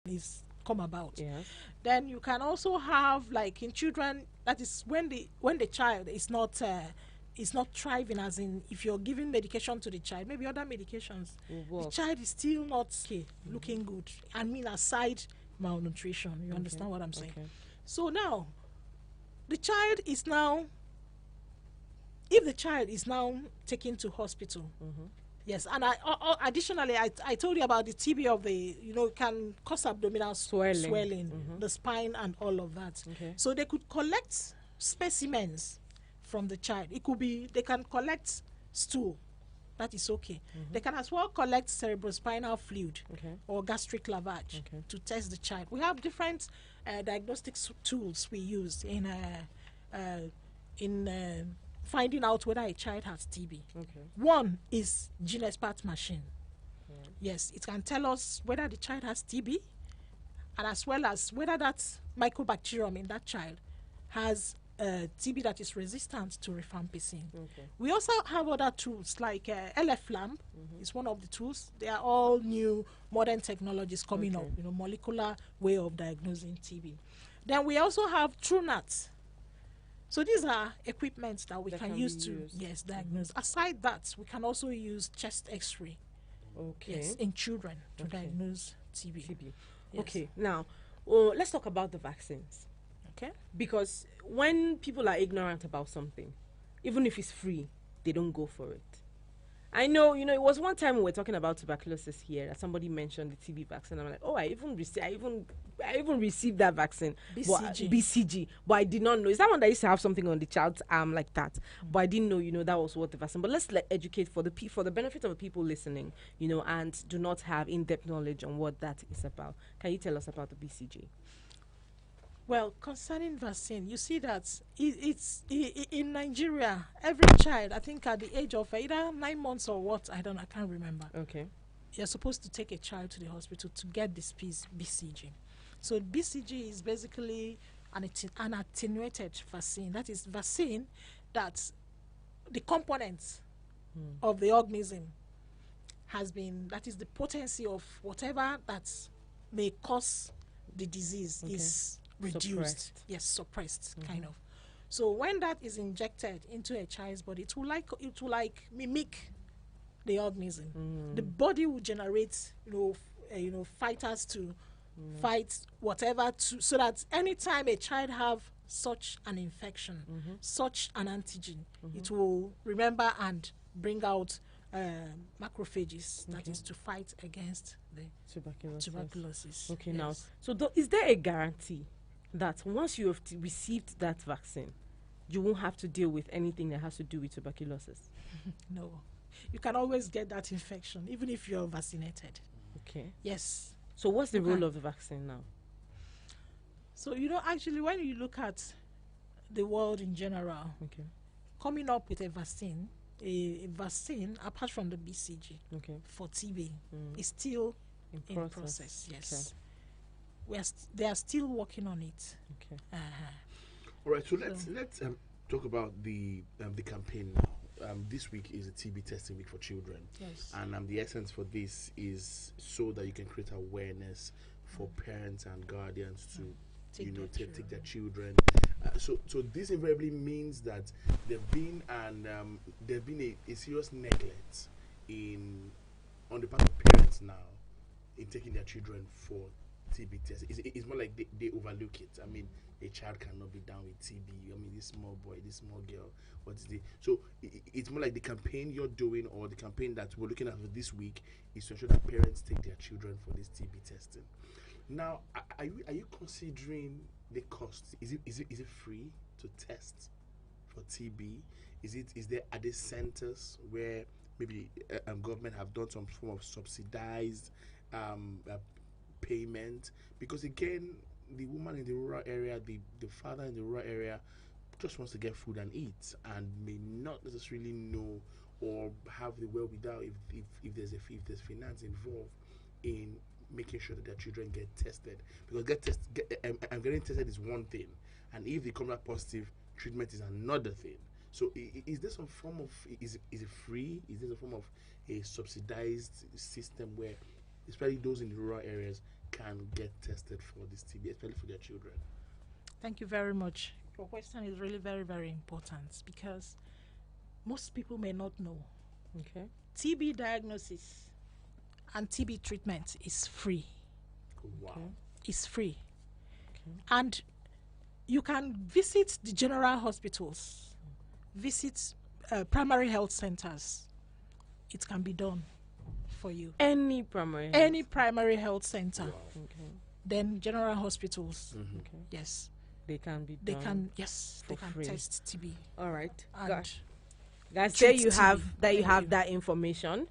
is come about. Yes. Then you can also have, like in children, that is when the child is not thriving, as in if you're giving medication to the child, maybe other medications, Will the work. child is still not okay, looking good. I mean, aside malnutrition, you Okay. understand what I'm saying? Okay. So now the child is now, if the child is now taken to hospital. Mm-hmm. Yes, and additionally, I told you about the TB of the, can cause abdominal swelling, Mm-hmm. the spine, and all of that. Okay. So they could collect specimens from the child. It could be, they can collect stool. That is okay. Mm-hmm. They can as well collect cerebrospinal fluid Okay. or gastric lavage Okay. to test the child. We have different diagnostic tools we use in finding out whether a child has TB. Okay. One is GeneSpart machine. Yeah. Yes, it can tell us whether the child has TB, and as well as whether that mycobacterium in that child has TB that is resistant to rifampicin. Okay. We also have other tools like LFLAMP is one of the tools. They are all new modern technologies coming Okay. up, molecular way of diagnosing TB. Then we also have TrueNAT. So these are equipments that we That can can use be to used. diagnose. Aside that, we can also use chest X-ray, Okay. yes, in children to Okay. diagnose TB. TB. Yes. Okay. Now, let's talk about the vaccines. Okay. Because when people are ignorant about something, even if it's free, they don't go for it. I know, it was one time we were talking about tuberculosis here that somebody mentioned the TB vaccine. I'm like, oh, I even received that vaccine, BCG. BCG, but I did not know. Is that one that used to have something on the child's arm like that? But I didn't know, that was what the vaccine. But let's educate for the benefit of the people listening, and do not have in-depth knowledge on what that is about. Can you tell us about the BCG? Well, concerning vaccine, you see that in Nigeria, every child, I think at the age of either 9 months or what, I can't remember. Okay. You're supposed to take a child to the hospital to get this BCG. So BCG is basically an attenuated vaccine. That is vaccine that the components of the organism that is the potency of whatever that may cause the disease is reduced. Suppressed. Yes, suppressed, kind of. So when that is injected into a child's body, it will like mimic the organism. The body will generate fighters to fight whatever, so that anytime a child have such an infection, such an antigen, it will remember and bring out macrophages, that is to fight against the tuberculosis. Okay, Yes. now, so is there a guarantee that once you have received that vaccine, you won't have to deal with anything that has to do with tuberculosis? No, you can always get that infection even if you're vaccinated. Okay. Yes. So what's the Okay. role of the vaccine now? So actually, when you look at the world in general, Okay. coming up with a vaccine apart from the BCG Okay. for TB is still in process. Yes. They are still working on it. Okay. All right, so let's talk about the campaign now. This week is a TB testing week for children, Yes. and the essence for this is so that you can create awareness for parents and guardians to Take their take their children. So this invariably means that there's been a serious neglect on the part of parents now in taking their children for TB tests. It's more like they overlook it. I mean, a child cannot be down with TB. I mean, this small boy, this small girl. So it's more like the campaign you're doing, or the campaign that we're looking at for this week, is to ensure that parents take their children for this TB testing. Now, are you considering the cost? Is it free to test for TB? Are there centers where maybe government have done some form of subsidized payment? Because again, the woman in the rural area, the father in the rural area just wants to get food and eat, and may not necessarily know or have the wherewithal if there's finance involved in making sure that their children get tested. Because getting tested is one thing, and if they come back positive, treatment is another thing. So is there some form of is it free? Is there some form of a subsidized system where, especially those in the rural areas, can get tested for this TB, especially for their children? Thank you very much. Your question is really very, very important because most people may not know. Okay. TB diagnosis and TB treatment is free. Wow. Okay. It's free. Okay. And you can visit the general hospitals, visit primary health centers. It can be done for you. Any primary. Any primary health center, Okay. then general hospitals. Okay. Yes, They can be they done. can. Yes, they for can free. test TB. All right. And Gosh. Guys, treat there you have TB. that information.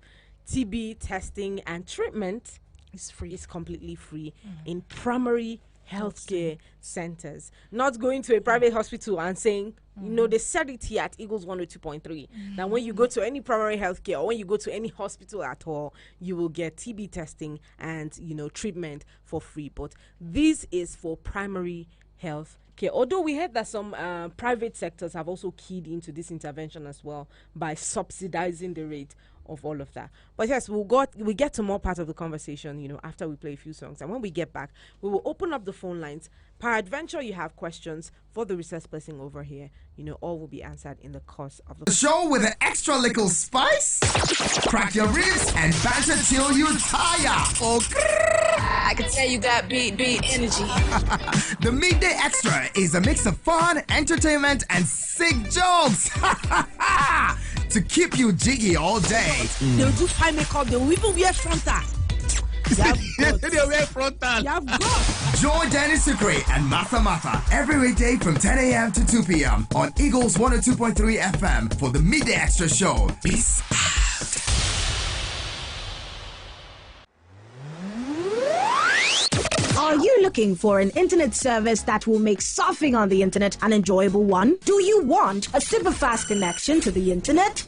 TB testing and treatment It's free. is completely free in primary healthcare centers. Not going to a private hospital and saying, you know, they said it here at Eagles 102.3. Now, when you go to any primary healthcare or when you go to any hospital at all, you will get TB testing and, you know, treatment for free. But this is for primary health care. Although we heard that some private sectors have also keyed into this intervention as well by subsidizing the rate of all of that. But yes, we get to more part of the conversation, you know, after we play a few songs. And when we get back, we will open up the phone lines. Peradventure, you have questions for the research person over here. You know, all will be answered in the course of The the show with an extra little spice? Crack your ribs and banter till you tire. Oh, I can tell you got beat energy. the Midday Extra is a mix of fun, entertainment, and sick jokes to keep you jiggy all day. They'll do fine makeup, they'll even wear frontal. They wear frontal. You have got. Join Danny Sucre and Mata Mata every weekday from 10 a.m. to 2 p.m. on Eagles 102.3 FM for the Midday Extra Show. Peace out. Are you looking for an internet service that will make surfing on the internet an enjoyable one? Do you want a super fast connection to the internet?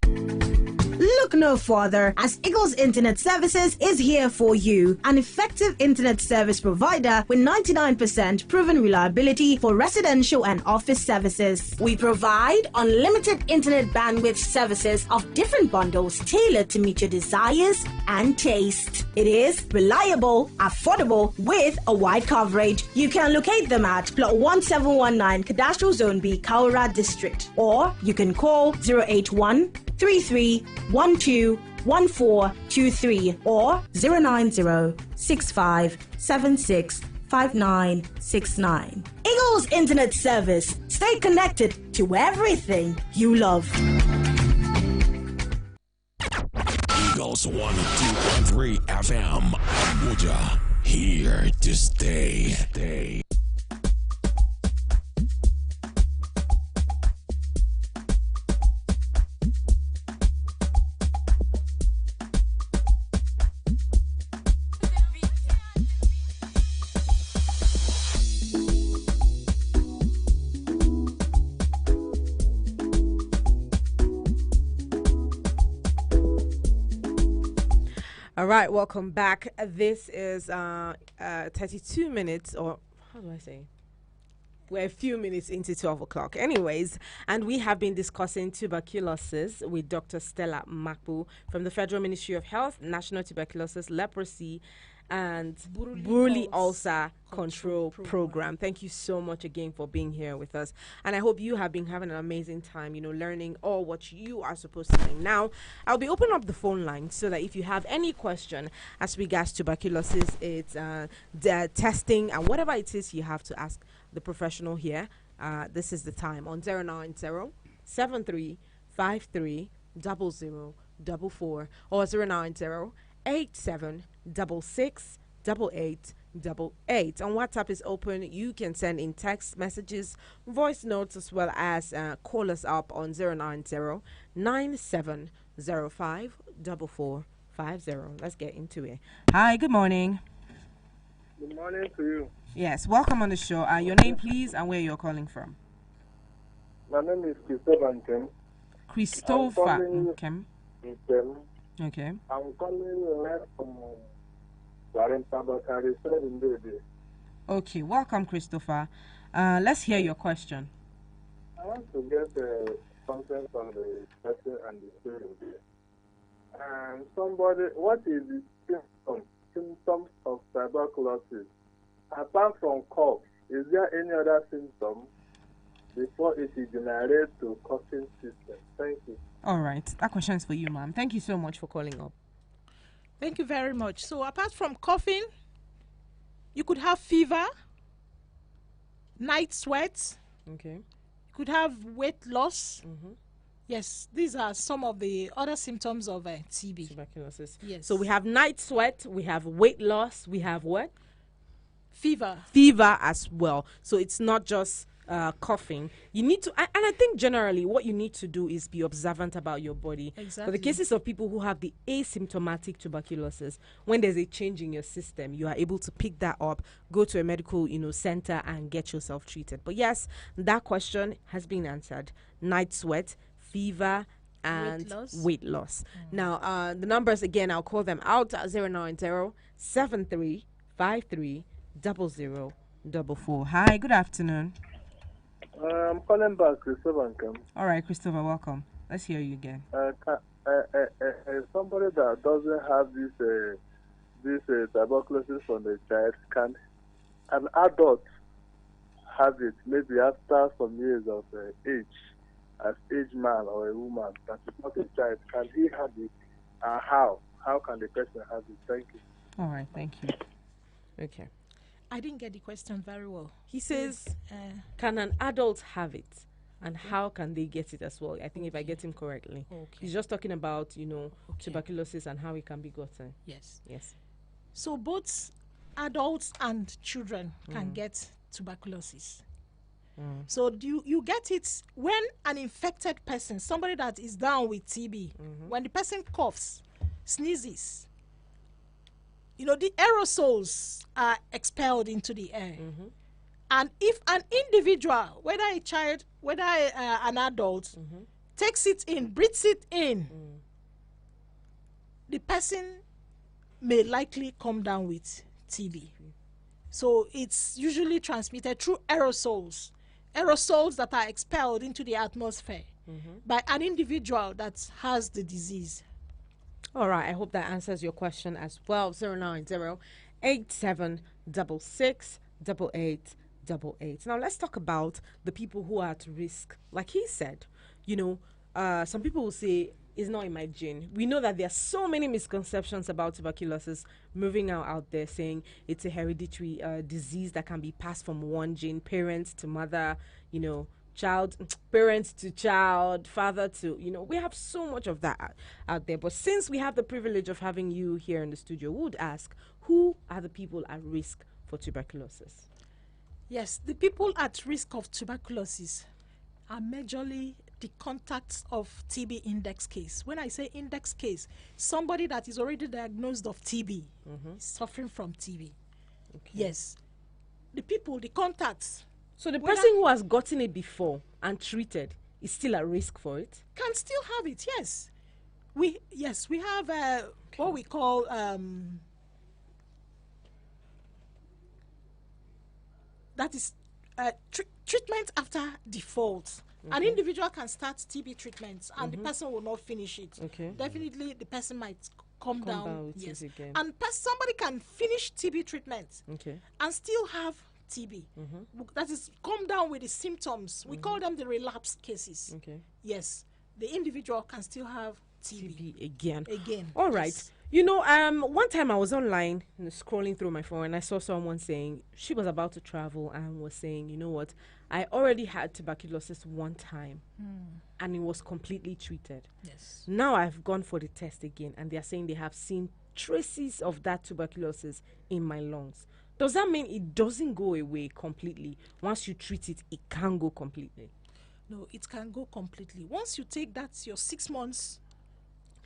Look no further, as Eagles Internet Services is here for you, an effective internet service provider with 99% proven reliability for residential and office services. We provide unlimited internet bandwidth services of different bundles tailored to meet your desires and taste. It is reliable, affordable, with a wide coverage. You can locate them at Plot 1719 Cadastral Zone B, Kaura District, or you can call 081 33121423 or 09065765969. Eagles Internet Service. Stay connected to everything you love. Eagles 102.3 FM. Abuja, here to stay. All right, welcome back. This is 32 minutes, or how do I say? We're a few minutes into 12 o'clock. Anyways, and we have been discussing tuberculosis with Dr. Stella Makpu from the Federal Ministry of Health, National Tuberculosis, Leprosy, and Buruli Ulcer Control Program. Thank you so much again for being here with us. And I hope you have been having an amazing time, you know, learning all what you are supposed to learn. Now, I'll be opening up the phone line so that if you have any question as regards tuberculosis, it's the testing and whatever it is you have to ask the professional here, this is the time on 090-7353-0044 or 090-8766-8888. On WhatsApp is open. You can send in text messages, voice notes, as well as call us up on 090-9705-4450. Let's get into it. Hi, good morning. Good morning to you. Yes, welcome on the show. Your name, please, and where you're calling from. My name is Christopher Nkem. Christopher Nkem. Okay. I'm calling left from Warrenta, but I reside in Dede. Okay, welcome, Christopher. Let's hear your question. I want to get something from the person and the student here. Somebody, what is the symptom symptoms of tuberculosis, apart from cough, is there any other symptom before it degenerates to coughing system? Thank you. All right. That question is for you, ma'am. Thank you so much for calling up. Thank you very much. So apart from coughing, you could have fever, night sweats, Okay. you could have weight loss. Yes, these are some of the other symptoms of TB. Tuberculosis. Yes. So we have night sweat, we have weight loss, we have what? Fever. Fever as well. So it's not just coughing. You need to, and I think generally what you need to do is be observant about your body. For Exactly. the cases of people who have the asymptomatic tuberculosis, when there's a change in your system, you are able to pick that up, go to a medical, center and get yourself treated. But yes, that question has been answered. Night sweat, fever, and weight loss. Now, the numbers again, I'll call them out at 090-7353-0044. Hi, good afternoon. I'm calling back, Christopher Nkam. All right, Christopher, welcome. Let's hear you again. Somebody that doesn't have this tuberculosis from the child, can an adult have it maybe after some years of age, as age man or a woman that is not a child? Can he have it? How? How can the person have it? Thank you. All right, thank you. Okay. I didn't get the question very well. He says, Please, can an adult have it? And how can they get it as well? I think if I get him correctly. Okay. He's just talking about, tuberculosis and how it can be gotten. yes. Yes. So both adults and children can get tuberculosis. So you get it when an infected person, somebody that is down with TB, when the person coughs, sneezes, the aerosols are expelled into the air. And if an individual, whether a child, whether an adult, takes it in, breathes it in, the person may likely come down with TB. So it's usually transmitted through aerosols that are expelled into the atmosphere by an individual that has the disease. All right. I hope that answers your question as well. 090-8766-8888. Now let's talk about the people who are at risk. Like he said, some people will say it's not in my gene. We know that there are so many misconceptions about tuberculosis moving out there, saying it's a hereditary disease that can be passed from one gene, parents to mother, child, parents to child, father to, we have so much of that out there. But since we have the privilege of having you here in the studio, we would ask, who are the people at risk for tuberculosis? Yes, the people at risk of tuberculosis are majorly the contacts of TB index case. When I say index case, somebody that is already diagnosed of TB, suffering from TB. Okay. Yes. The contacts. So the person who has gotten it before and treated is still at risk for it? Can still have it, yes. We have what we call that is treatment after default. An individual can start TB treatments and the person will not finish it. Okay. Definitely the person might come down. with Yes. it again. And somebody can finish TB treatment Okay. and still have TB. That is come down with the symptoms. We call them the relapse cases. Okay. Yes. The individual can still have TB. TB again. Yes. All right. One time I was online scrolling through my phone and I saw someone saying she was about to travel and was saying, you know what, I already had tuberculosis one time and it was completely treated. Yes. Now I've gone for the test again and they're saying they have seen traces of that tuberculosis in my lungs. Does that mean it doesn't go away completely? Once you treat it, it can go completely? No, it can go completely. Once you take your 6 months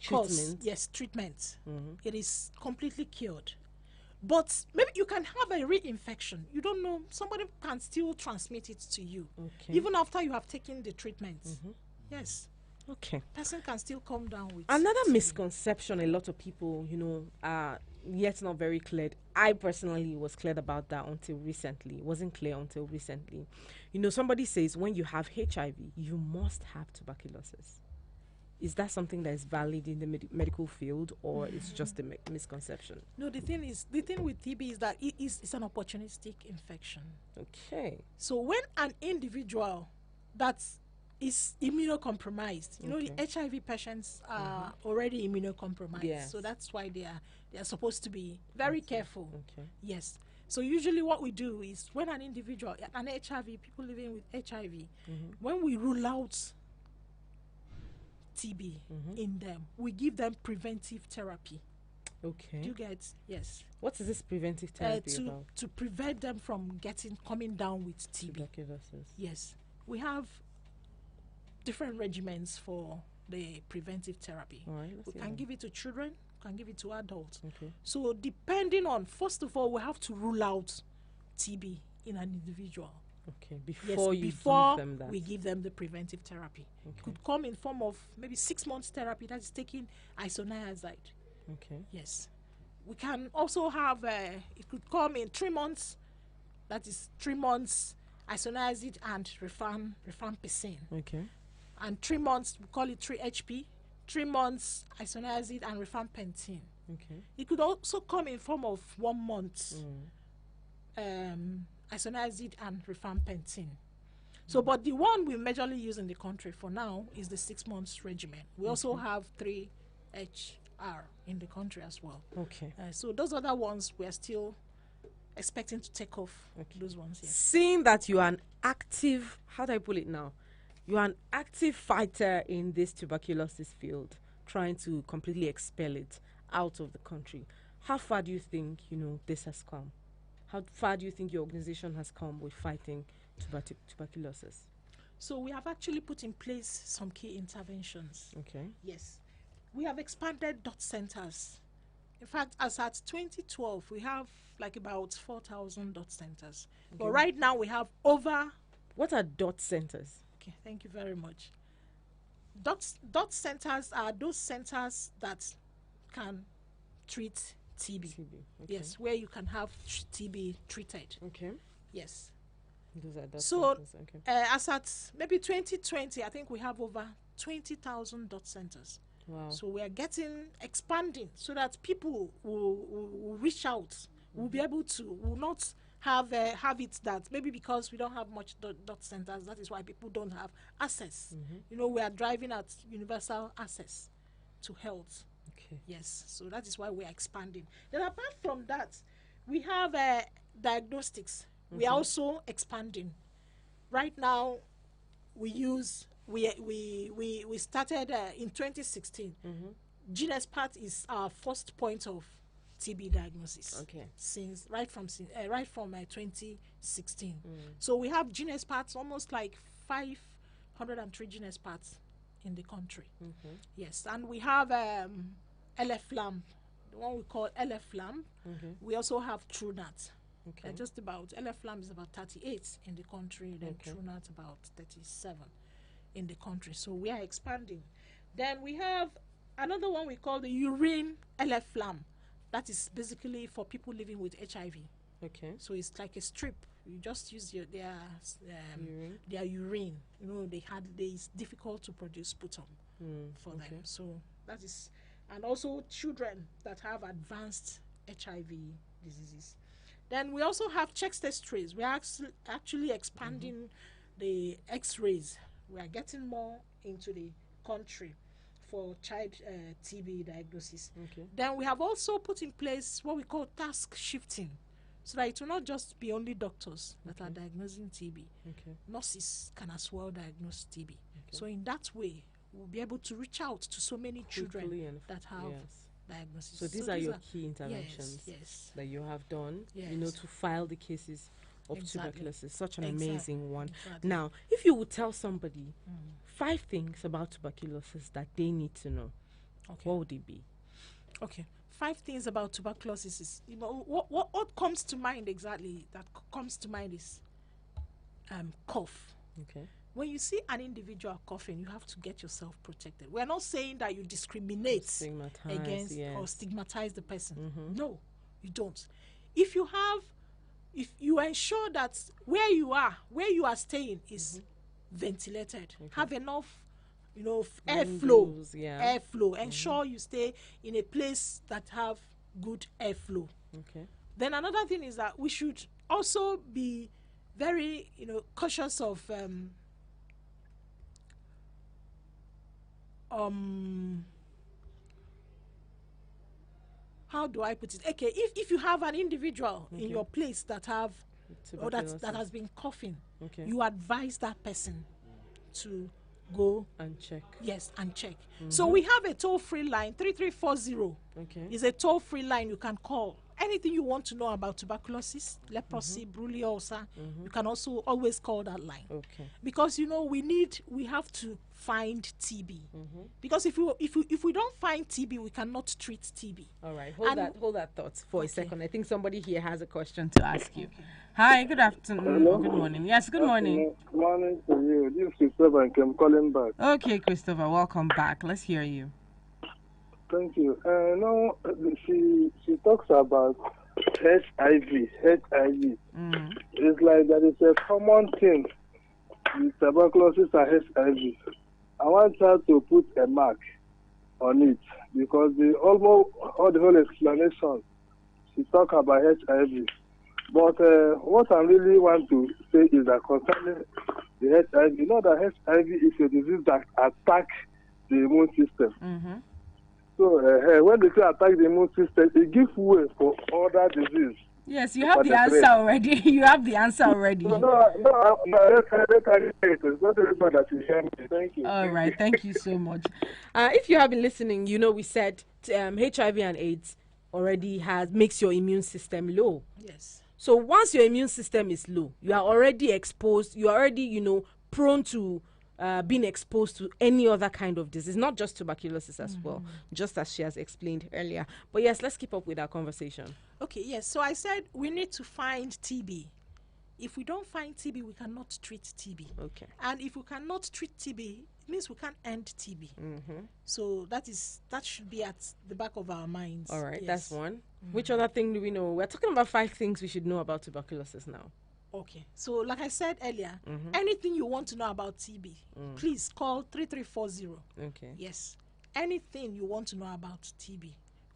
course, Treatment? yes, treatment, it is completely cured. But maybe you can have a reinfection. You don't know. Somebody can still transmit it to you, even after you have taken the treatment. Yes. Okay. Person can still come down with Another TB. misconception a lot of people, are yet not very cleared. I personally was cleared about that until recently. It wasn't clear until recently. Somebody says when you have HIV, you must have tuberculosis. Is that something that is valid in the medical field, or it's just a misconception? No, the thing with TB is that it's an opportunistic infection. Okay. So when an individual that is immunocompromised, you know, the HIV patients are already immunocompromised. Yes. So that's why they are supposed to be very careful. Okay. Yes. So usually what we do is when an individual, an HIV, people living with HIV, when we rule out TB in them, we give them preventive therapy. Okay. Do you get? Yes. What is this preventive therapy about? To prevent them from coming down with TB. Tuberculosis. Yes. We have different regimens for the preventive therapy. All right, We can give it to children, can give it to adults. Okay. So depending on, first of all, we have to rule out TB in an individual. Okay. Yes, Before before give them that. we give them the preventive therapy. Okay. It could come in form of maybe 6 months therapy, that is taking isoniazid. Okay. Yes. We can also have, it could come in 3 months, that is 3 months isoniazid and rifampicin. Okay. And 3 months, we call it 3HP, 3 months isoniazid and rifampicin. Okay. It could also come in form of 1 month isoniazid and rifampicin. So, but the one we majorly use in the country for now is the 6 months regimen. We also have 3HR in the country as well. Okay. So those other ones we are still expecting to take off. Those ones, yes. Seeing that you are an active, how do I put it now? You are an active fighter in this tuberculosis field, trying to completely expel it out of the country. How far do you think, this has come? How far do you think your organization has come with fighting tuberculosis? So we have actually put in place some key interventions. Okay. Yes. We have expanded dot centers. In fact, as at 2012, we have like about 4,000 dot centers. Okay. But right now we have over... What are dot centers? Okay, thank you very much. Dot centers are those centers that can treat TB. Okay. Yes, where you can have TB treated. Okay. Yes. Those are dot So, centers. Okay. as at maybe 2020, I think we have over 20,000 dot centers. Wow. So we are expanding so that people will reach out, will be able to, will not have it that maybe because we don't have much dot centers, that is why people don't have access. We are driving at universal access to health. Okay. Yes, so that is why we are expanding. Then apart from that, we have diagnostics. We are also expanding. Right now, we started in 2016. GeneSpart is our first point of TB diagnosis. Okay. Since right from 2016. So we have GeneSparts, almost like 503 GeneSparts in the country. Yes, and we have LFLAM, the one we call LFLAM. We also have TrueNat. Okay. Just about LFLAM is about 38 in the country, then TrueNat about 37 in the country. So we are expanding. Then we have another one we call the urine LFLAM. That is basically for people living with HIV. Okay. So it's like a strip. You just use their urine. It's difficult to produce sputum for them. So that is, and also children that have advanced HIV diseases. Then we also have chest X-rays. We are actually expanding the X-rays. We are getting more into the country for child TB diagnosis. Okay. Then we have also put in place what we call task shifting, so that it will not just be only doctors that are diagnosing TB. Okay. Nurses can as well diagnose TB. So in that way, we'll be able to reach out to so many children that have diagnosis. So these are your key interventions that you have done, to file the cases of tuberculosis. Such an amazing one. Now, if you would tell somebody 5 things about tuberculosis that they need to know, what would it be? Okay. 5 things about tuberculosis is, what comes to mind exactly? That comes to mind is cough. Okay. When you see an individual coughing, you have to get yourself protected. We're not saying that you discriminate against or stigmatize the person. No, you don't. If you ensure that where you are staying is ventilated, have enough airflow. Windows, yeah. Airflow. Ensure you stay in a place that have good airflow. Okay. Then another thing is that we should also be very, cautious of how do I put it? Okay, if you have an individual in your place that have or that has been coughing, you advise that person to go and check. Yes, and check. So we have a toll-free line, 3340. Okay. It's a toll-free line you can call. Anything you want to know about tuberculosis, leprosy, Bruley ulcer, you can also always call that line. Okay. Because we have to find TB. Because if we don't find TB, we cannot treat TB. All right. Hold that thought for a second. I think somebody here has a question to ask you. Hi, good afternoon. Hello? Good morning. Yes, good morning. Good morning to you. This is Christopher and I'm calling back. Okay, Christopher, welcome back. Let's hear you. Thank you. No, she talks about HIV. It's like that is a common thing with tuberculosis and HIV. I want her to put a mark on it because the whole explanation she talk about HIV. But what I really want to say is that concerning the HIV, that HIV is a disease that attacks the immune system. So when they say attack the immune system, it gives way for other disease. Yes, you have the answer already. You have the answer already. No, let's it. It's not everybody that you hear me. Thank you. All right, thank you so much. If you have been listening, we said HIV and AIDS already makes your immune system low. Yes. So once your immune system is low, you are already exposed. You are already, prone to being exposed to any other kind of disease, not just tuberculosis as well, just as she has explained earlier. But yes, let's keep up with our conversation. Okay, yes. So I said we need to find TB. If we don't find TB, we cannot treat TB. Okay. And if we cannot treat TB, it means we can't end TB. So that should be at the back of our minds. All right, yes. that's one. Which other thing do we know? We're talking about 5 things we should know about tuberculosis now. Okay. So like I said earlier, anything you want to know about TB, please call 3340. Okay. Yes. Anything you want to know about TB,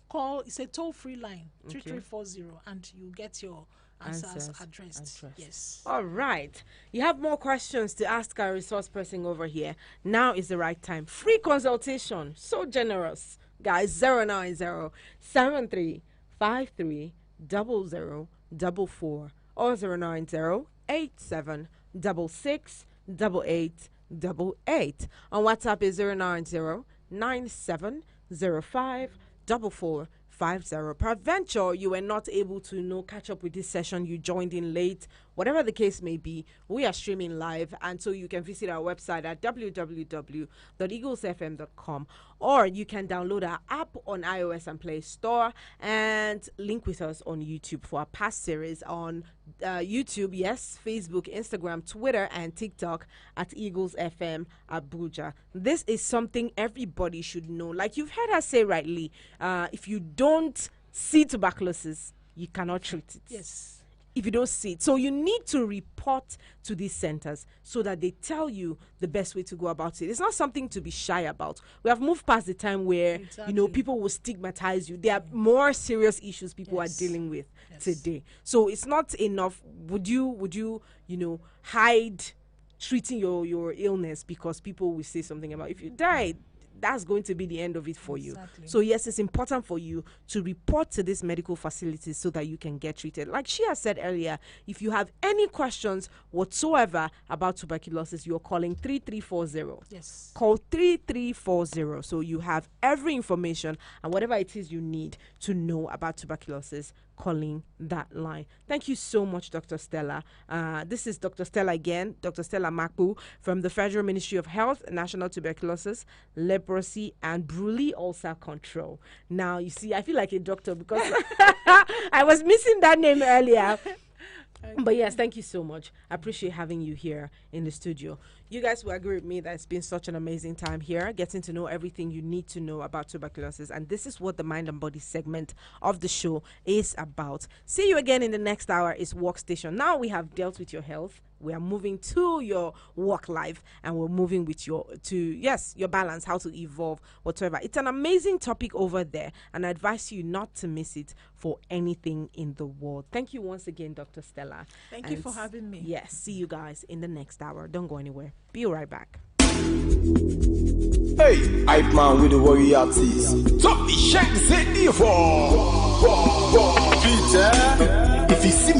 call. It's a toll-free line, 3340, and you get your answers addressed. Yes. All right. You have more questions to ask our resource person over here. Now is the right time. Free consultation. So generous. Guys, 090-7353-0044 or 090-8766-8888. On WhatsApp is 090-9705-4450. Peradventure, you were not able to catch up with this session. You joined in late. Whatever the case may be, we are streaming live, and so you can visit our website at www.eaglesfm.com, or you can download our app on iOS and Play Store and link with us on YouTube for our past series on YouTube, yes, Facebook, Instagram, Twitter, and TikTok at Eagles FM Abuja. This is something everybody should know. Like you've heard us say rightly, if you don't see tuberculosis, you cannot treat it. Yes. If you don't see it. So you need to report to these centers so that they tell you the best way to go about it. It's not something to be shy about. We have moved past the time where, people will stigmatize you. There are more serious issues people are dealing with today. So it's not enough. Would you hide treating your illness because people will say something about if you died? That's going to be the end of it for you. So yes, it's important for you to report to these medical facilities so that you can get treated. Like she has said earlier, if you have any questions whatsoever about tuberculosis, you're calling 3340. Yes. Call 3340 so you have every information and whatever it is you need to know about tuberculosis, calling that line. Thank you so much, Dr. Stella. This is Dr. Stella again, Dr. Stella Makbu from the Federal Ministry of Health, National Tuberculosis, Leprosy, and Bruley Ulcer Control. Now, you see, I feel like a doctor because I was missing that name earlier. But yes, thank you so much. I appreciate having you here in the studio. You guys will agree with me that it's been such an amazing time here, getting to know everything you need to know about tuberculosis. And this is what the Mind and Body segment of the show is about. See you again in the next hour. Is Workstation. Now we have dealt with your health. We are moving to your work life, and we're moving with your balance, how to evolve, whatsoever. It's an amazing topic over there, and I advise you not to miss it for anything in the world. Thank you once again, Dr. Stella. Thank you for having me. Yes, see you guys in the next hour. Don't go anywhere. Be right back. Hey, hype man with the royalties. Top the shanks in the fall. Peter, if you see me.